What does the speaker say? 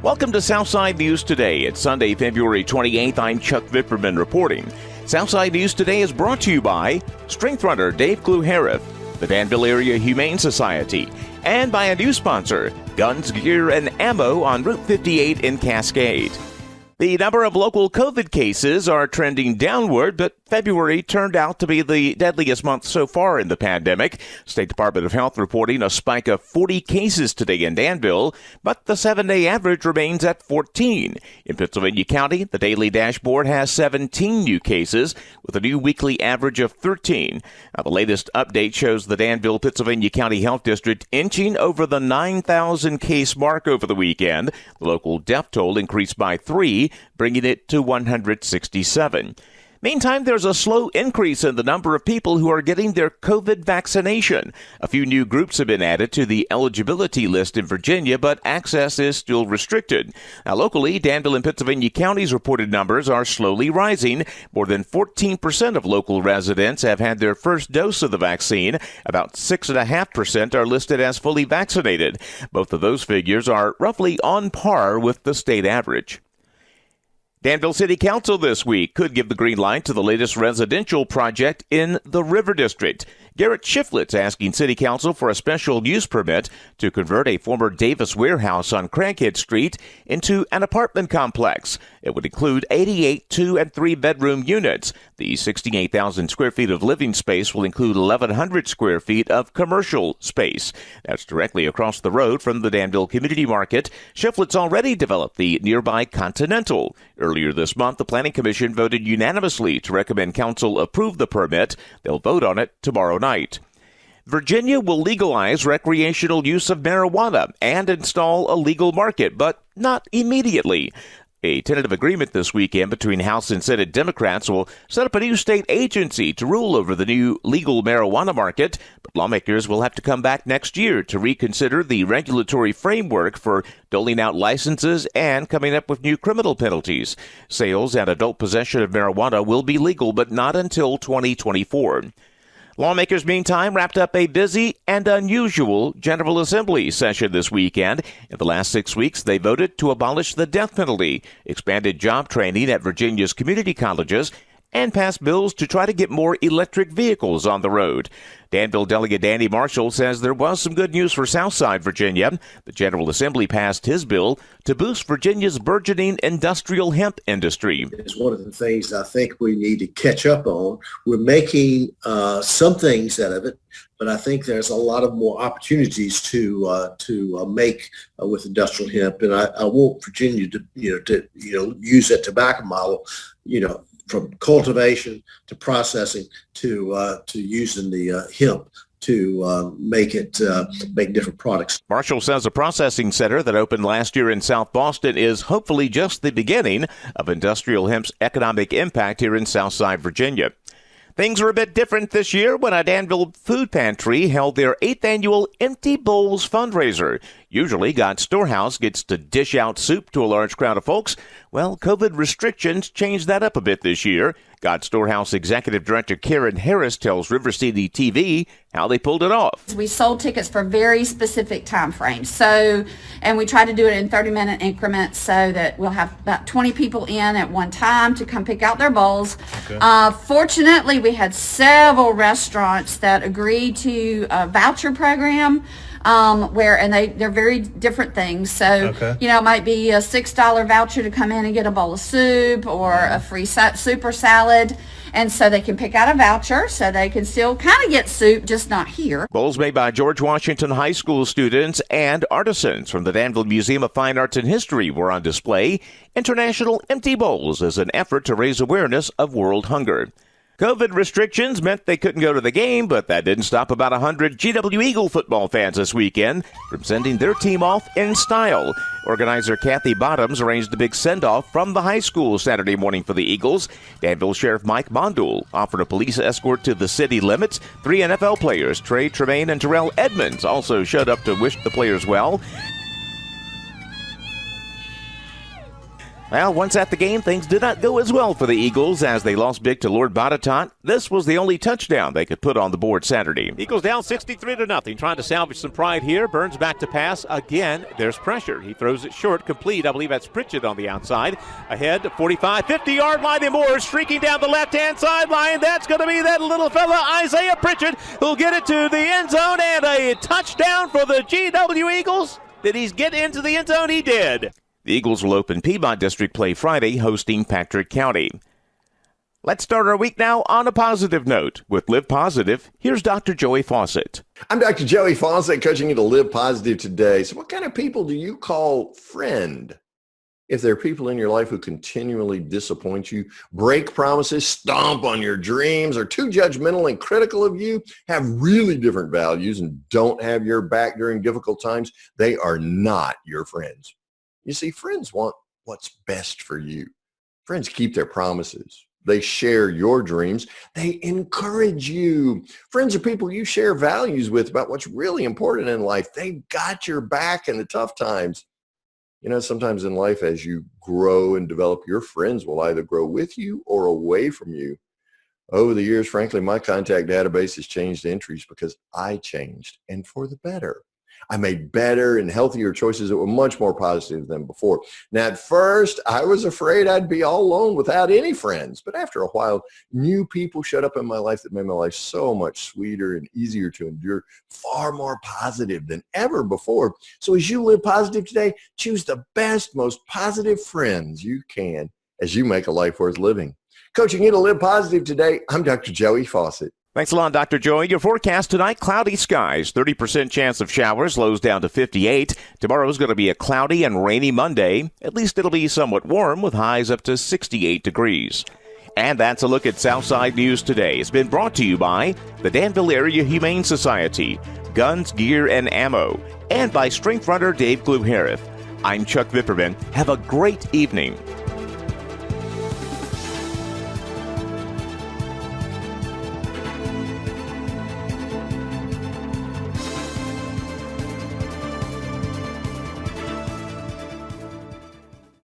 Welcome to Southside News Today. It's Sunday, February 28th. I'm Chuck Vipperman reporting. Southside News Today is brought to you by Strength Runner Dave Kluhareth, the Danville Area Humane Society, and by a new sponsor, Guns, Gear, and Ammo on Route 58 in Cascade. The number of local COVID cases are trending downward, but February turned out to be the deadliest month so far in the pandemic. State Department of Health reporting a spike of 40 cases today in Danville, but the 7-day average remains at 14. In Pittsylvania County, the daily dashboard has 17 new cases, with a new weekly average of 13. Now, the latest update shows the Danville, Pittsylvania County Health District inching over the 9,000 case mark over the weekend. The local death toll increased by 3, bringing it to 167. Meantime, there's a slow increase in the number of people who are getting their COVID vaccination. A few new groups have been added to the eligibility list in Virginia, but access is still restricted. Now, locally, Danville and Pittsylvania counties' reported numbers are slowly rising. More than 14% of local residents have had their first dose of the vaccine. About 6.5% are listed as fully vaccinated. Both of those figures are roughly on par with the state average. Danville City Council this week could give the green light to the latest residential project in the River District. Garrett Shiflett's asking City Council for a special use permit to convert a former Davis warehouse on Craighead Street into an apartment complex. It would include 88 2- and 3-bedroom units. The 68,000 square feet of living space will include 1,100 square feet of commercial space. That's directly across the road from the Danville Community Market. Shiflett's already developed the nearby Continental. Earlier this month, the Planning Commission voted unanimously to recommend Council approve the permit. They'll vote on it tomorrow night. Virginia will legalize recreational use of marijuana and install a legal market, but not immediately. A tentative agreement this weekend between House and Senate Democrats will set up a new state agency to rule over the new legal marijuana market, but lawmakers will have to come back next year to reconsider the regulatory framework for doling out licenses and coming up with new criminal penalties. Sales and adult possession of marijuana will be legal, but not until 2024. Lawmakers, meantime, wrapped up a busy and unusual General Assembly session this weekend. In the last 6 weeks, they voted to abolish the death penalty, expanded job training at Virginia's community colleges, and passed bills to try to get more electric vehicles on the road. Danville Delegate Danny Marshall says there was some good news for Southside Virginia. The General Assembly passed his bill to boost Virginia's burgeoning industrial hemp industry. It's one of the things I think we need to catch up on. We're making some things out of it, but I think there's a lot of more opportunities to make with industrial hemp, and I want Virginia to use that tobacco model, from cultivation to processing to using the hemp to make different products. Marshall says a processing center that opened last year in South Boston is hopefully just the beginning of industrial hemp's economic impact here in Southside Virginia. Things are a bit different this year when a Danville food pantry held their 8th annual Empty Bowls fundraiser. Usually, God's Storehouse gets to dish out soup to a large crowd of folks. Well, COVID restrictions changed that up a bit this year. God's Storehouse Executive Director Karen Harris tells River City TV how they pulled it off. We sold tickets for very specific time frames. And we try to do it in 30-minute increments so that we'll have about 20 people in at one time to come pick out their bowls. Okay. Fortunately, we had several restaurants that agreed to a voucher program. They're very different things. So, it might be a $6 voucher to come in and get a bowl of soup or a free soup or salad. And so they can pick out a voucher so they can still kind of get soup, just not here. Bowls made by George Washington High School students and artisans from the Danville Museum of Fine Arts and History were on display. International Empty Bowls is an effort to raise awareness of world hunger. COVID restrictions meant they couldn't go to the game, but that didn't stop about 100 GW Eagle football fans this weekend from sending their team off in style. Organizer Kathy Bottoms arranged a big send-off from the high school Saturday morning for the Eagles. Danville Sheriff Mike Mondul offered a police escort to the city limits. 3 NFL players, Trey Tremaine and Terrell Edmonds, also showed up to wish the players well. Well, once at the game, things did not go as well for the Eagles as they lost big to Lord Botetourt. This was the only touchdown they could put on the board Saturday. Eagles down 63-0, trying to salvage some pride here. Burns back to pass. Again, there's pressure. He throws it short, complete. I believe that's Pritchett on the outside. Ahead, 45, 50-yard line, and Moore streaking down the left-hand sideline. That's going to be that little fella, Isaiah Pritchett, who'll get it to the end zone, and a touchdown for the GW Eagles. Did he get into the end zone? He did. The Eagles will open Piedmont District play Friday, hosting Patrick County. Let's start our week now on a positive note. With Live Positive, here's Dr. Joey Fawcett. I'm Dr. Joey Fawcett, coaching you to live positive today. So what kind of people do you call friend? If there are people in your life who continually disappoint you, break promises, stomp on your dreams, are too judgmental and critical of you, have really different values, and don't have your back during difficult times, they are not your friends. You see, friends want what's best for you. Friends keep their promises. They share your dreams. They encourage you. Friends are people you share values with about what's really important in life. They've got your back in the tough times. You know, sometimes in life, as you grow and develop, your friends will either grow with you or away from you. Over the years, frankly, my contact database has changed entries because I changed, and for the better. I made better and healthier choices that were much more positive than before. Now, at first, I was afraid I'd be all alone without any friends. But after a while, new people showed up in my life that made my life so much sweeter and easier to endure, far more positive than ever before. So as you live positive today, choose the best, most positive friends you can as you make a life worth living. Coaching you to live positive today, I'm Dr. Joey Fawcett. Thanks a lot, Dr. Joey. Your forecast tonight, cloudy skies, 30% chance of showers, lows down to 58. Tomorrow's going to be a cloudy and rainy Monday. At least it'll be somewhat warm with highs up to 68 degrees. And that's a look at Southside News Today. It's been brought to you by the Danville Area Humane Society, Guns, Gear, and Ammo, and by Strength Runner Dave Gluharif. I'm Chuck Vipperman. Have a great evening.